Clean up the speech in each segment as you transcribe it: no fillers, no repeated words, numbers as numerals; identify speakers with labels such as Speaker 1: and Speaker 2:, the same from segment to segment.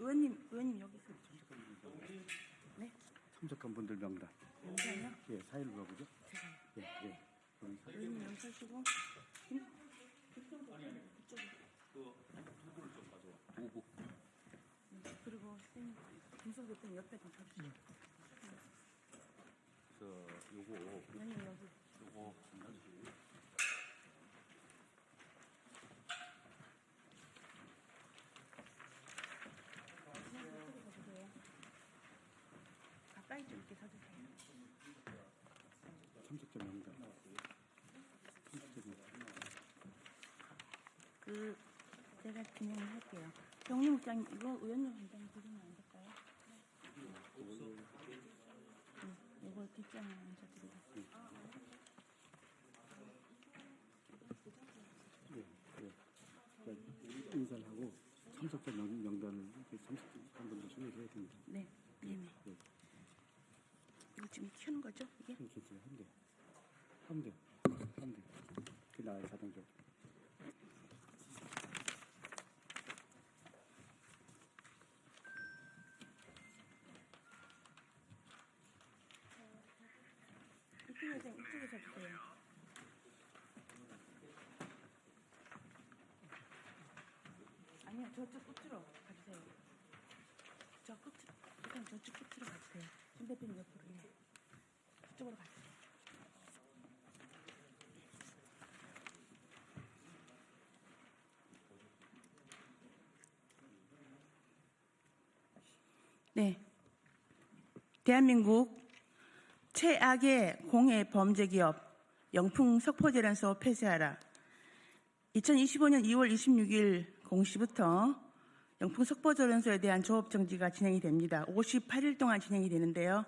Speaker 1: 의원님 여기 있어요. 네?
Speaker 2: 참석한 분들 명단.
Speaker 1: 명단요?
Speaker 2: 예, 4.15가 그죠? 예, 예.
Speaker 1: 의원님 여기 서시고.
Speaker 2: 보고.
Speaker 1: 그리고 선생님 김성 대표님 옆에 좀 서주세요.
Speaker 2: 요거
Speaker 1: 의원님 여기.
Speaker 2: 요거
Speaker 1: 가까이 좀 이렇게 서주세요.
Speaker 2: 참석자 명단. 참석자 명단.
Speaker 1: 제가 진행을 할게요. 정리국장님 이거 의원님 한장 드리면 안 될까요? 이거 뒷장을 먼저 드리겠습니다.
Speaker 2: 예, 예. 그러니까 인사를 하고 참석자 명단을 이렇게 참석한 분들 소개를 해야 됩니다.
Speaker 1: 네, 네네.
Speaker 2: 예.
Speaker 1: 이거 지금 켜는 거죠? 이게?
Speaker 2: 괜찮아요. 한 대. 그 나의 자동적으로.
Speaker 1: 이쪽에서 주세요. 아니요, 저쪽 끝으로 가주세요. 저 끝으로, 일단 저쪽 끝으로 가주세요. 준 대표님 옆으로, 예. 그쪽으로 가주세요. 네. 대한민국 최악의 공해 범죄 기업 영풍 석포제련소 폐쇄하라. 2025년 2월 26일 0시부터 영풍 석포제련소에 대한 조업 정지가 진행이 됩니다. 58일 동안 진행이 되는데요.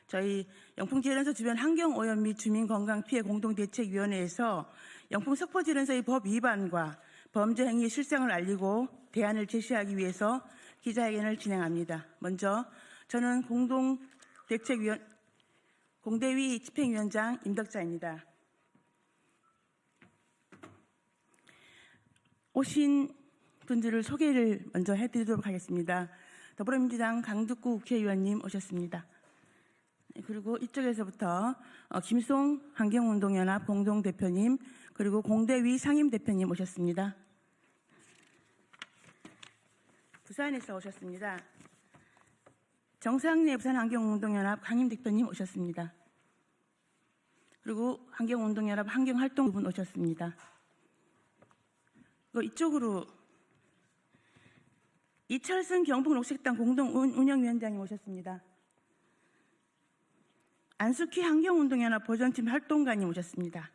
Speaker 1: 저희 영풍제련소 주변 환경오염 및 주민건강피해 공동대책위원회에서 영풍 석포제련소의 법 위반과 범죄 행위 실상을 알리고 대안을 제시하기 위해서 기자회견을 진행합니다. 먼저 저는 공대위 집행위원장 임덕자입니다. 오신 분들을 소개를 먼저 해드리도록 하겠습니다. 더불어민주당 강두구 국회의원님 오셨습니다. 그리고 이쪽에서부터 김송 환경운동연합 공동대표님, 그리고 공대위 상임대표님 오셨습니다. 부산에서 오셨습니다. 정상래 부산환경운동연합 강임대표님 오셨습니다. 그리고 환경운동연합 환경활동부 오셨습니다. 이쪽으로 이철승 경북녹색당 공동운영위원장님 오셨습니다. 안숙희 환경운동연합 보전팀 활동가님 오셨습니다.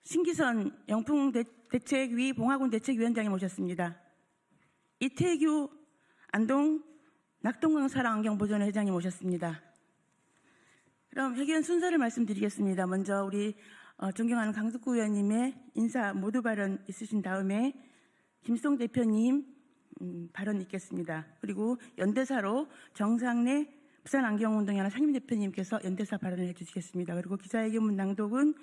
Speaker 1: 신기선 영풍대책위 봉화군 대책위원장님 오셨습니다. 이태규 안동 낙동강 사랑환경보존 회장님 오셨습니다. 그럼 회견 순서를 말씀드리겠습니다. 먼저 우리 존경하는 강두구 의원님의 인사 모두 발언 있으신 다음에 김송 대표님 발언 있겠습니다. 그리고 연대사로 정상래 부산환경운동연합 상임대표님께서 연대사 발언을 해주시겠습니다. 그리고 기자회견문 낭독은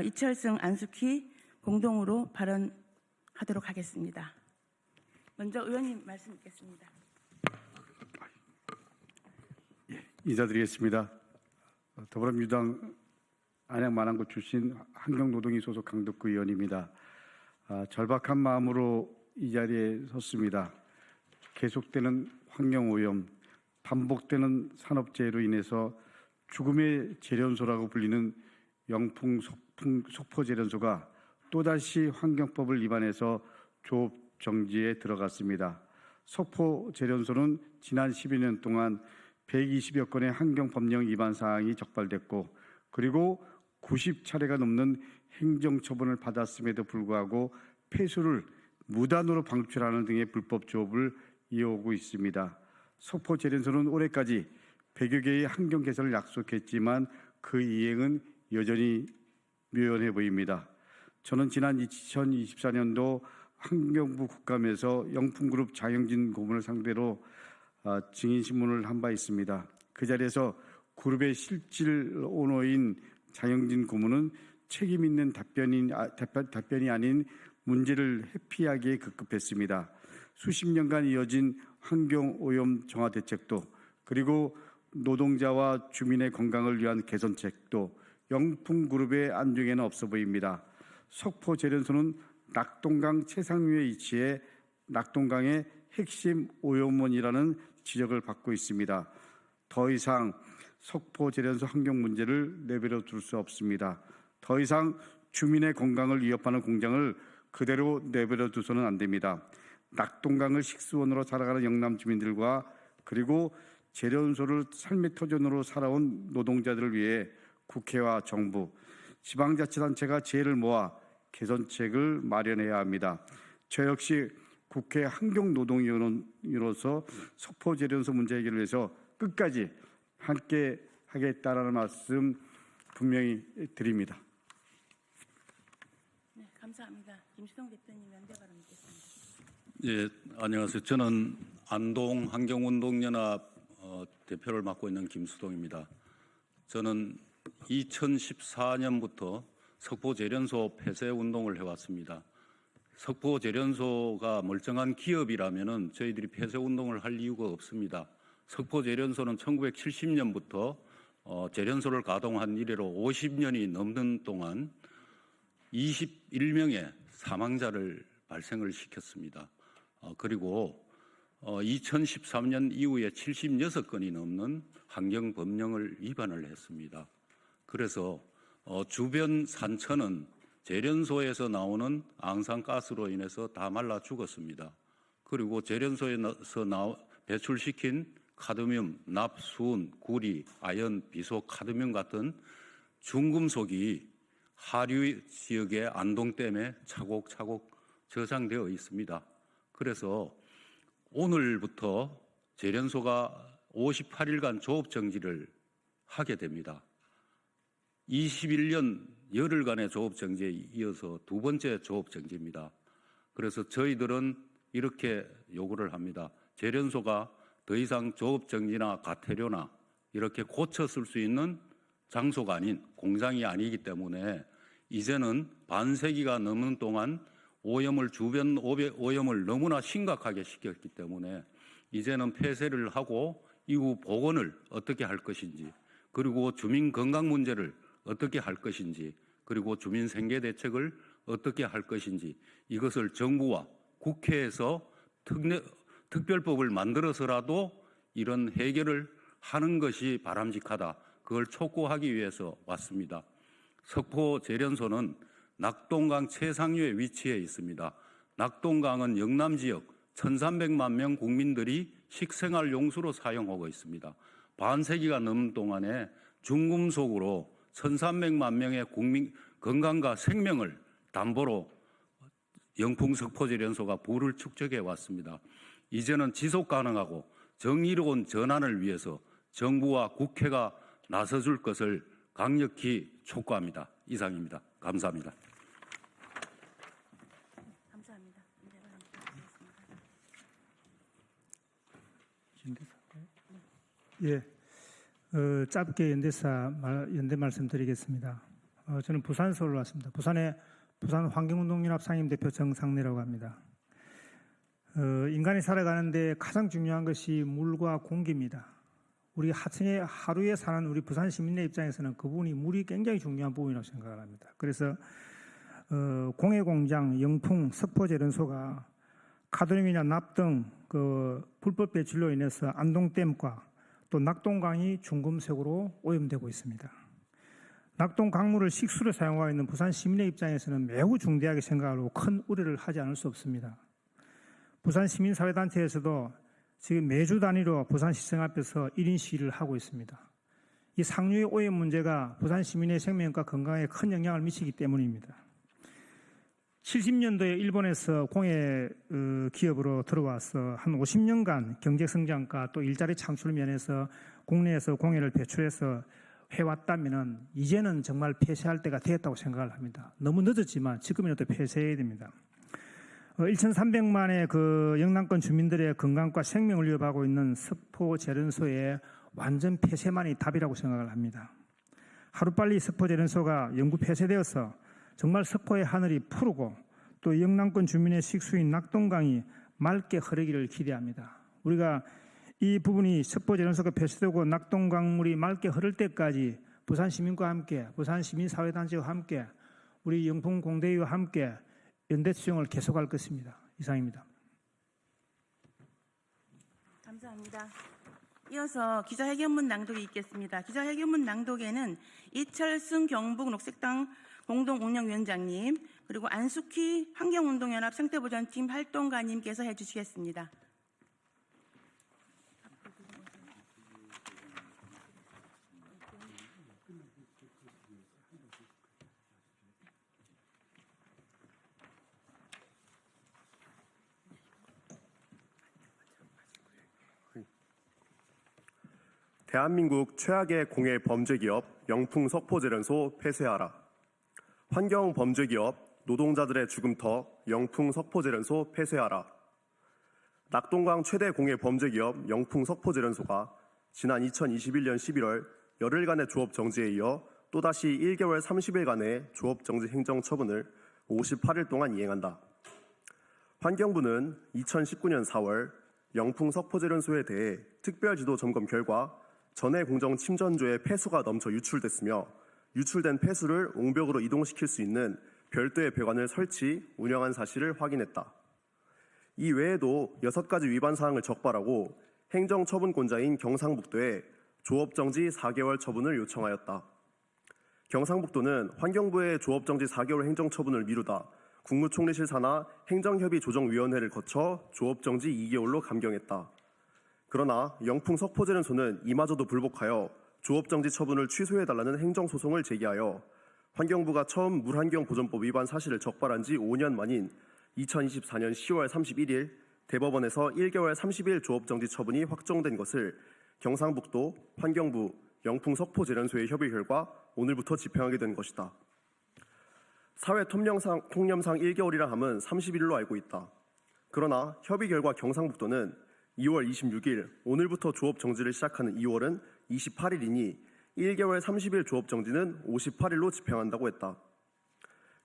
Speaker 1: 이철승, 안숙희 공동으로 발언하도록 하겠습니다. 먼저 의원님 말씀 있겠습니다.
Speaker 2: 예, 인사드리겠습니다. 더불어민주당 안양 만안구 출신 환경노동위 소속 강덕구 의원입니다. 절박한 마음으로 이 자리에 섰습니다. 계속되는 환경오염, 반복되는 산업재해로 인해서 죽음의 재련소라고 불리는 영풍 석포재련소가 또다시 환경법을 위반해서 조업 정지에 들어갔습니다. 석포재련소는 지난 12년 동안 120여 건의 환경법령 위반 사항이 적발됐고, 그리고 90차례가 넘는 행정처분을 받았음에도 불구하고 폐수를 무단으로 방출하는 등의 불법 조업을 이어오고 있습니다. 석포재련소는 올해까지 100여 개의 환경 개선을 약속했지만 그 이행은 여전히 묘연해 보입니다. 저는 지난 2024년도 환경부 국감에서 영풍그룹 장영진 고문을 상대로 증인신문을 한 바 있습니다. 그 자리에서 그룹의 실질 오너인 장영진 고문은 책임 있는 답변이 아닌 문제를 회피하기에 급급했습니다. 수십 년간 이어진 환경오염 정화 대책도 그리고 노동자와 주민의 건강을 위한 개선책도 영풍그룹의 안중에는 없어 보입니다. 석포제련소는 낙동강 최상류에 위치해 낙동강의 핵심 오염원이라는 지적을 받고 있습니다. 더 이상 석포제련소 환경 문제를 내버려 둘 수 없습니다. 더 이상 주민의 건강을 위협하는 공장을 그대로 내버려 두서는 안 됩니다. 낙동강을 식수원으로 살아가는 영남 주민들과 그리고 제련소를 삶의 터전으로 살아온 노동자들을 위해 국회와 정부, 지방자치단체가 지혜를 모아 개선책을 마련해야 합니다. 저 역시 국회 환경노동위원으로서 석포제련소 문제 해결을 위해서 끝까지 함께 하겠다라는 말씀 분명히 드립니다.
Speaker 1: 네, 감사합니다. 김수동 대표님 연대 발언 듣겠습니다.
Speaker 3: 예, 안녕하세요. 저는 안동 환경운동연합 대표를 맡고 있는 김수동입니다. 저는 2014년부터 석포제련소 폐쇄 운동을 해왔습니다. 석포제련소가 멀쩡한 기업이라면 저희들이 폐쇄 운동을 할 이유가 없습니다. 석포제련소는 1970년부터 제련소를 가동한 이래로 50년이 넘는 동안 21명의 사망자를 발생을 시켰습니다. 그리고 2013년 이후에 76건이 넘는 환경법령을 위반을 했습니다. 그래서 주변 산천은 제련소에서 나오는 앙상가스로 인해서 다 말라 죽었습니다. 그리고 제련소에서 배출시킨 카드뮴, 납수은, 구리, 아연, 비소, 카드뮴 같은 중금속이 하류 지역의 안동댐에 차곡차곡 저장되어 있습니다. 그래서 오늘부터 제련소가 58일간 조업정지를 하게 됩니다. 21년 열흘간의 조업정지에 이어서 두 번째 조업정지입니다. 그래서 저희들은 이렇게 요구를 합니다. 제련소가 더 이상 조업정지나 가태료나 이렇게 고쳐 쓸 수 있는 장소가 아닌 공장이 아니기 때문에 이제는 반세기가 넘는 동안 주변 오염을 너무나 심각하게 시켰기 때문에 이제는 폐쇄를 하고 이후 복원을 어떻게 할 것인지, 그리고 주민 건강 문제를 어떻게 할 것인지, 그리고 주민 생계 대책을 어떻게 할 것인지, 이것을 정부와 국회에서 특별법을 만들어서라도 이런 해결을 하는 것이 바람직하다. 그걸 촉구하기 위해서 왔습니다. 석포제련소는 낙동강 최상류에 위치해 있습니다. 낙동강은 영남 지역 1,300만 명 국민들이 식생활 용수로 사용하고 있습니다. 반세기가 넘는 동안에 중금속으로 1,300만 명의 국민 건강과 생명을 담보로 영풍 석포제련소가 부를 축적해 왔습니다. 이제는 지속 가능하고 정의로운 전환을 위해서 정부와 국회가 나서줄 것을 강력히 촉구합니다. 이상입니다. 감사합니다.
Speaker 1: 감사합니다.
Speaker 4: 예, 짧게 연대 말씀드리겠습니다. 저는 부산 서울 왔습니다. 부산 환경운동연합 상임대표 정상래라고 합니다. 인간이 살아가는데 가장 중요한 것이 물과 공기입니다. 우리 하루에 사는 우리 부산 시민의 입장에서는 그 부분이 물이 굉장히 중요한 부분이라고 생각을 합니다. 그래서 공해공장, 영풍, 석포제련소가 카드뮴이나 납 등 불법 배출로 인해서 안동댐과 또 낙동강이 중금속으로 오염되고 있습니다. 낙동 강물을 식수로 사용하고 있는 부산 시민의 입장에서는 매우 중대하게 생각하고 큰 우려를 하지 않을 수 없습니다. 부산 시민사회단체에서도 지금 매주 단위로 부산시청 앞에서 1인 시위를 하고 있습니다. 이 상류의 오염 문제가 부산 시민의 생명과 건강에 큰 영향을 미치기 때문입니다. 70년도에 일본에서 공해 기업으로 들어와서 한 50년간 경제성장과 또 일자리 창출 면에서 국내에서 공해를 배출해서 해왔다면 이제는 정말 폐쇄할 때가 되었다고 생각을 합니다. 너무 늦었지만 지금이라도 폐쇄해야 됩니다. 1,300만의 영남권 주민들의 건강과 생명을 위협하고 있는 석포제련소의 완전 폐쇄만이 답이라고 생각을 합니다. 하루빨리 석포제련소가 영구 폐쇄되어서 정말 석포의 하늘이 푸르고 또 영남권 주민의 식수인 낙동강이 맑게 흐르기를 기대합니다. 우리가 이 부분이 석포제련소가 폐쇄되고 낙동강물이 맑게 흐를 때까지 부산 시민과 함께, 부산 시민사회단체와 함께, 우리 영풍 공대위와 함께 연대 수행을 계속할 것입니다. 이상입니다.
Speaker 1: 감사합니다. 이어서 기자회견문 낭독이 있겠습니다. 기자회견문 낭독에는 이철승 경북 녹색당 공동운영위원장님, 그리고 안숙희 환경운동연합 생태보전팀 활동가님께서 해주시겠습니다.
Speaker 5: 대한민국 최악의 공해 범죄기업 영풍 석포제련소 폐쇄하라. 환경 범죄기업 노동자들의 죽음터 영풍 석포제련소 폐쇄하라. 낙동강 최대 공해 범죄기업 영풍 석포제련소가 지난 2021년 11월 열흘간의 조업 정지에 이어 또다시 1개월 30일간의 조업 정지 행정 처분을 58일 동안 이행한다. 환경부는 2019년 4월 영풍 석포제련소에 대해 특별지도 점검 결과 전해 공정 침전조의 폐수가 넘쳐 유출됐으며 유출된 폐수를 옹벽으로 이동시킬 수 있는 별도의 배관을 설치, 운영한 사실을 확인했다. 이 외에도 6가지 위반 사항을 적발하고 행정처분권자인 경상북도에 조업정지 4개월 처분을 요청하였다. 경상북도는 환경부의 조업정지 4개월 행정처분을 미루다 국무총리실 산하 행정협의조정위원회를 거쳐 조업정지 2개월로 감경했다. 그러나 영풍 석포제련소는 이마저도 불복하여 조업정지 처분을 취소해달라는 행정소송을 제기하여 환경부가 처음 물환경보전법 위반 사실을 적발한 지 5년 만인 2024년 10월 31일 대법원에서 1개월 30일 조업정지 처분이 확정된 것을 경상북도, 환경부, 영풍 석포제련소의 협의 결과 오늘부터 집행하게 된 것이다. 사회 통념상 1개월이라 함은 30일로 알고 있다. 그러나 협의 결과 경상북도는 2월 26일 오늘부터 조업 정지를 시작하는 2월은 28일이니 1개월 30일 조업 정지는 58일로 집행한다고 했다.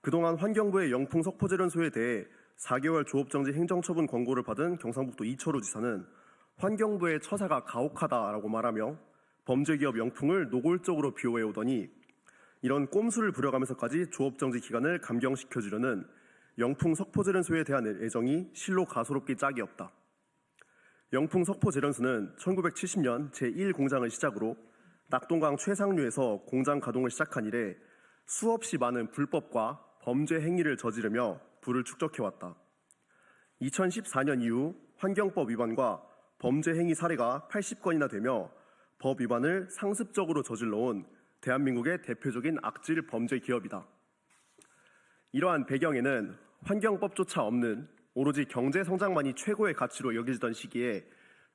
Speaker 5: 그동안 환경부의 영풍 석포제련소에 대해 4개월 조업 정지 행정처분 권고를 받은 경상북도 이철우 지사는 환경부의 처사가 가혹하다라고 말하며 범죄기업 영풍을 노골적으로 비호해오더니 이런 꼼수를 부려가면서까지 조업 정지 기간을 감경시켜주려는 영풍 석포제련소에 대한 애정이 실로 가소롭기 짝이 없다. 영풍 석포제련소는 1970년 제1공장을 시작으로 낙동강 최상류에서 공장 가동을 시작한 이래 수없이 많은 불법과 범죄 행위를 저지르며 부를 축적해왔다. 2014년 이후 환경법 위반과 범죄 행위 사례가 80건이나 되며 법 위반을 상습적으로 저질러온 대한민국의 대표적인 악질 범죄 기업이다. 이러한 배경에는 환경법조차 없는 오로지 경제 성장만이 최고의 가치로 여겨지던 시기에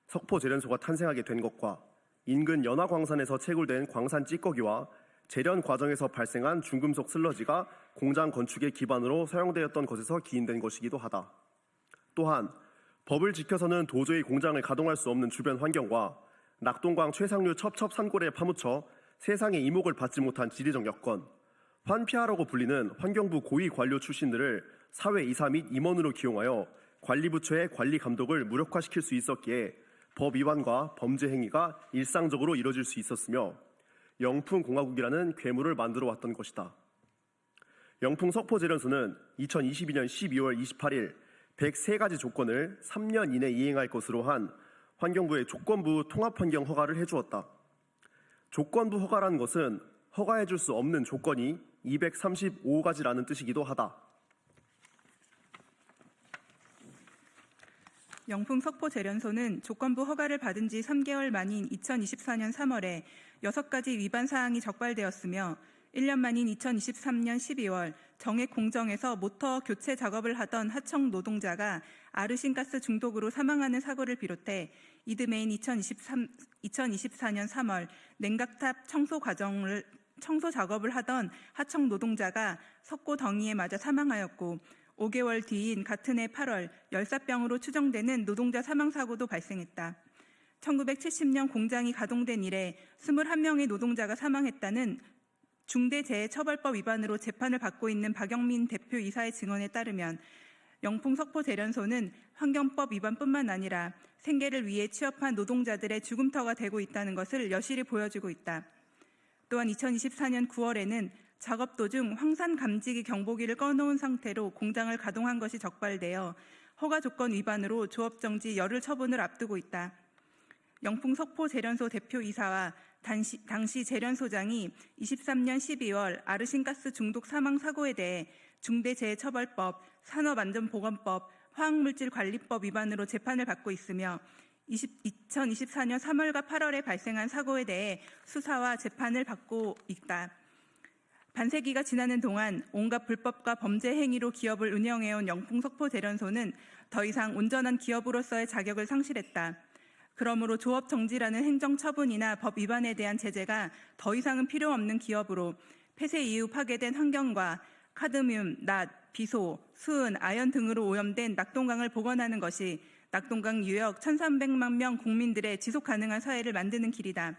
Speaker 5: 석포제련소가 탄생하게 된 것과 인근 연화광산에서 채굴된 광산 찌꺼기와 제련 과정에서 발생한 중금속 슬러지가 공장 건축의 기반으로 사용되었던 것에서 기인된 것이기도 하다. 또한 법을 지켜서는 도저히 공장을 가동할 수 없는 주변 환경과 낙동강 최상류 첩첩산골에 파묻혀 세상의 이목을 받지 못한 지리적 여건, 환피아라고 불리는 환경부 고위 관료 출신들을 사회이사 및 임원으로 기용하여 관리부처의 관리 감독을 무력화시킬 수 있었기에 법 위반과 범죄 행위가 일상적으로 이뤄질 수 있었으며 영풍공화국이라는 괴물을 만들어 왔던 것이다. 영풍 석포제련소는 2022년 12월 28일 103가지 조건을 3년 이내 이행할 것으로 한 환경부의 조건부 통합환경 허가를 해주었다. 조건부 허가라는 것은 허가해줄 수 없는 조건이 235가지라는 뜻이기도 하다.
Speaker 6: 영풍 석포제련소는 조건부 허가를 받은 지 3개월 만인 2024년 3월에 6가지 위반 사항이 적발되었으며 1년 만인 2023년 12월 정액 공정에서 모터 교체 작업을 하던 하청 노동자가 아르신가스 중독으로 사망하는 사고를 비롯해 이듬해인 2024년 3월 냉각탑 청소 작업을 하던 하청 노동자가 석고 덩이에 맞아 사망하였고 5개월 뒤인 같은 해 8월 열사병으로 추정되는 노동자 사망 사고도 발생했다. 1970년 공장이 가동된 이래 21명의 노동자가 사망했다는 중대재해처벌법 위반으로 재판을 받고 있는 박영민 대표이사의 증언에 따르면 영풍 석포재련소는 환경법 위반뿐만 아니라 생계를 위해 취업한 노동자들의 죽음터가 되고 있다는 것을 여실히 보여주고 있다. 또한 2024년 9월에는 작업 도중 황산 감지기 경보기를 꺼놓은 상태로 공장을 가동한 것이 적발되어 허가 조건 위반으로 조업 정지 열흘 처분을 앞두고 있다. 영풍 석포재련소 대표이사와 당시 재련소장이 23년 12월 아르신가스 중독 사망 사고에 대해 중대재해처벌법, 산업안전보건법, 화학물질관리법 위반으로 재판을 받고 있으며 2024년 3월과 8월에 발생한 사고에 대해 수사와 재판을 받고 있다. 반세기가 지나는 동안 온갖 불법과 범죄 행위로 기업을 운영해온 영풍 석포재련소는 더 이상 온전한 기업으로서의 자격을 상실했다. 그러므로 조업 정지라는 행정처분이나 법 위반에 대한 제재가 더 이상은 필요 없는 기업으로 폐쇄 이후 파괴된 환경과 카드뮴, 낫, 비소, 수은, 아연 등으로 오염된 낙동강을 복원하는 것이 낙동강 유역 1,300만 명 국민들의 지속 가능한 사회를 만드는 길이다.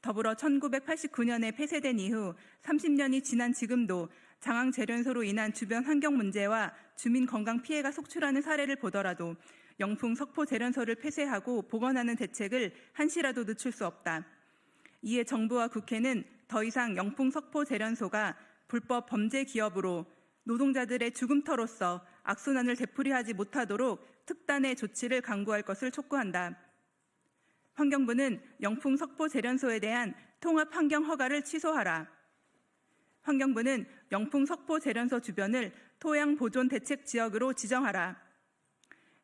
Speaker 6: 더불어 1989년에 폐쇄된 이후 30년이 지난 지금도 장항재련소로 인한 주변 환경 문제와 주민 건강 피해가 속출하는 사례를 보더라도 영풍 석포재련소를 폐쇄하고 복원하는 대책을 한시라도 늦출 수 없다. 이에 정부와 국회는 더 이상 영풍 석포재련소가 불법 범죄 기업으로 노동자들의 죽음터로서 악순환을 되풀이하지 못하도록 특단의 조치를 강구할 것을 촉구한다. 환경부는 영풍 석포재련소에 대한 통합 환경 허가를 취소하라. 환경부는 영풍 석포재련소 주변을 토양 보존 대책 지역으로 지정하라.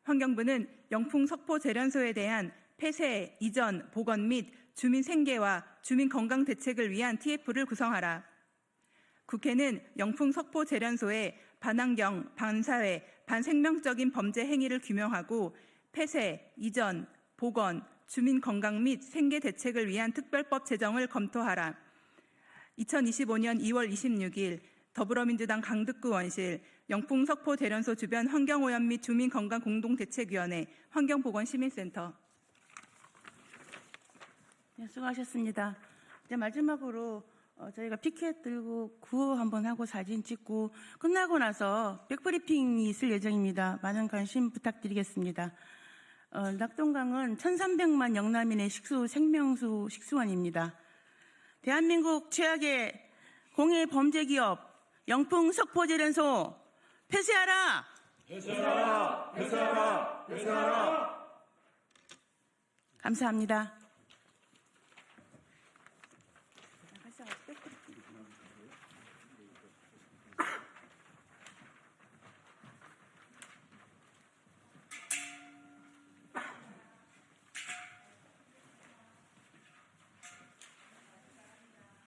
Speaker 6: 환경부는 영풍 석포재련소에 대한 폐쇄, 이전, 복원 및 주민 생계와 주민 건강 대책을 위한 TF를 구성하라. 국회는 영풍 석포재련소의 반환경, 반사회, 반생명적인 범죄 행위를 규명하고 폐쇄, 이전, 복원, 주민 건강 및 생계 대책을 위한 특별법 제정을 검토하라. 2025년 2월 26일 더불어민주당 강득구 원실 영풍 석포재련소 주변 환경오염 및 주민건강 공동대책위원회 환경보건시민센터.
Speaker 1: 네, 수고하셨습니다. 이제 마지막으로 저희가 피켓 들고 구호 한번 하고 사진 찍고 끝나고 나서 백브리핑이 있을 예정입니다. 많은 관심 부탁드리겠습니다. 낙동강은 1,300만 영남인의 생명수 식수원입니다. 대한민국 최악의 공해 범죄 기업 영풍 석포재련소 폐쇄하라! 폐쇄하라! 폐쇄하라! 폐쇄하라! 감사합니다.